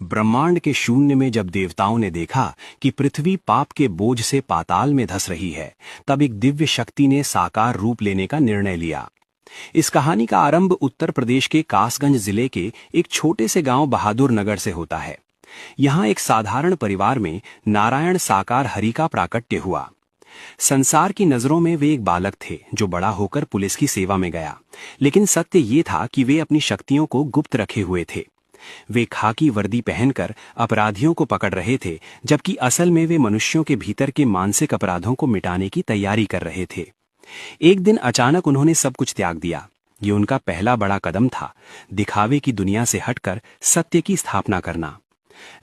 ब्रह्मांड के शून्य में जब देवताओं ने देखा कि पृथ्वी पाप के बोझ से पाताल में धंस रही है, तब एक दिव्य शक्ति ने साकार रूप लेने का निर्णय लिया। इस कहानी का आरंभ उत्तर प्रदेश के कासगंज जिले के एक छोटे से गांव बहादुर नगर से होता है। यहाँ एक साधारण परिवार में नारायण साकार हरि का प्राकट्य हुआ। संसार की नजरों में वे एक बालक थे जो बड़ा होकर पुलिस की सेवा में गया, लेकिन सत्य ये था कि वे अपनी शक्तियों को गुप्त रखे हुए थे। वे खाकी वर्दी पहनकर अपराधियों को पकड़ रहे थे, जबकि असल में वे मनुष्यों के भीतर के मानसिक अपराधों को मिटाने की तैयारी कर रहे थे। एक दिन अचानक उन्होंने सब कुछ त्याग दिया। ये उनका पहला बड़ा कदम था, दिखावे की दुनिया से हटकर सत्य की स्थापना करना।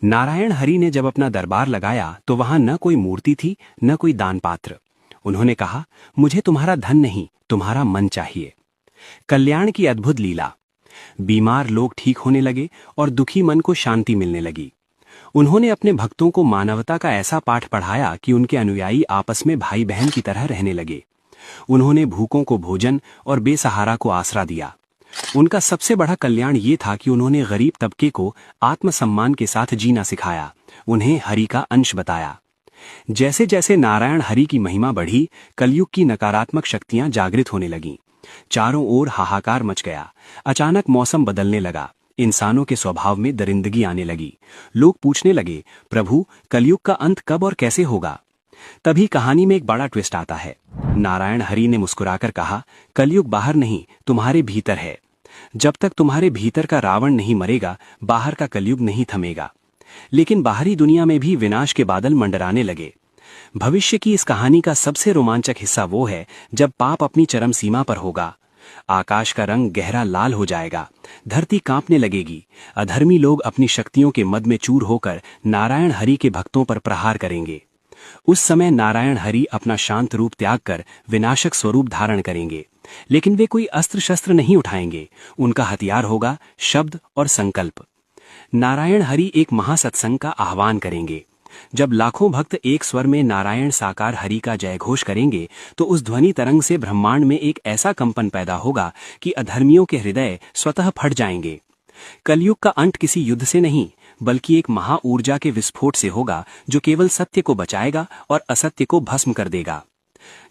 नारायण हरि ने जब अपना दरबार लगाया तो वहां न कोई मूर्ति थी, न कोई दान पात्र। उन्होंने कहा, मुझे तुम्हारा धन नहीं, तुम्हारा मन चाहिए। कल्याण की अद्भुत लीला। बीमार लोग ठीक होने लगे और दुखी मन को शांति मिलने लगी। उन्होंने अपने भक्तों को मानवता का ऐसा पाठ पढ़ाया कि उनके अनुयायी आपस में भाई बहन की तरह रहने लगे। उन्होंने भूखों को भोजन और बेसहारा को आसरा दिया। उनका सबसे बड़ा कल्याण ये था कि उन्होंने गरीब तबके को आत्मसम्मान के साथ जीना सिखाया, उन्हें हरि का अंश बताया। जैसे जैसे नारायण हरि की महिमा बढ़ी, कलयुग की नकारात्मक शक्तियां जागृत होने लगीं। चारों ओर हाहाकार मच गया। अचानक मौसम बदलने लगा, इंसानों के स्वभाव में दरिंदगी आने लगी। लोग पूछने लगे, प्रभु, कलयुग का अंत कब और कैसे होगा? तभी कहानी में एक बड़ा ट्विस्ट आता है। नारायण हरि ने मुस्कुराकर कहा, कलयुग बाहर नहीं, तुम्हारे भीतर है। जब तक तुम्हारे भीतर का रावण नहीं मरेगा, बाहर का कलयुग नहीं थमेगा। लेकिन बाहरी दुनिया में भी विनाश के बादल मंडराने लगे। भविष्य की इस कहानी का सबसे रोमांचक हिस्सा वो है जब पाप अपनी चरम सीमा पर होगा। आकाश का रंग गहरा लाल हो जाएगा, धरती कांपने लगेगी। अधर्मी लोग अपनी शक्तियों के मद में चूर होकर नारायण हरि के भक्तों पर प्रहार करेंगे। उस समय नारायण हरि अपना शांत रूप त्याग कर विनाशक स्वरूप धारण करेंगे, लेकिन वे कोई अस्त्र शस्त्र नहीं उठाएंगे। उनका हथियार होगा शब्द और संकल्प। नारायण हरि एक महासत्संग का आह्वान करेंगे। जब लाखों भक्त एक स्वर में नारायण साकार हरि का जयघोष करेंगे, तो उस ध्वनि तरंग से ब्रह्मांड में एक ऐसा कंपन पैदा होगा कि अधर्मियों के हृदय स्वतः फट जाएंगे। कलयुग का अंत किसी युद्ध से नहीं, बल्कि एक महा ऊर्जा के विस्फोट से होगा, जो केवल सत्य को बचाएगा और असत्य को भस्म कर देगा।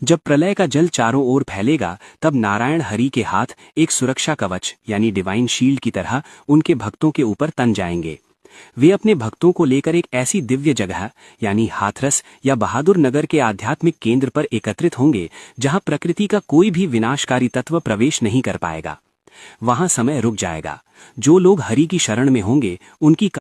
जब प्रलय का जल चारों ओर फैलेगा, तब नारायण हरि के हाथ एक सुरक्षा कवच यानी डिवाइन शील्ड की तरह उनके भक्तों के ऊपर तन जाएंगे। वे अपने भक्तों को लेकर एक ऐसी दिव्य जगह यानी हाथरस या बहादुर नगर के आध्यात्मिक केंद्र पर एकत्रित होंगे, जहां प्रकृति का कोई भी विनाशकारी तत्व प्रवेश नहीं कर पाएगा। वहां समय रुक जाएगा। जो लोग हरि की शरण में होंगे, उनकी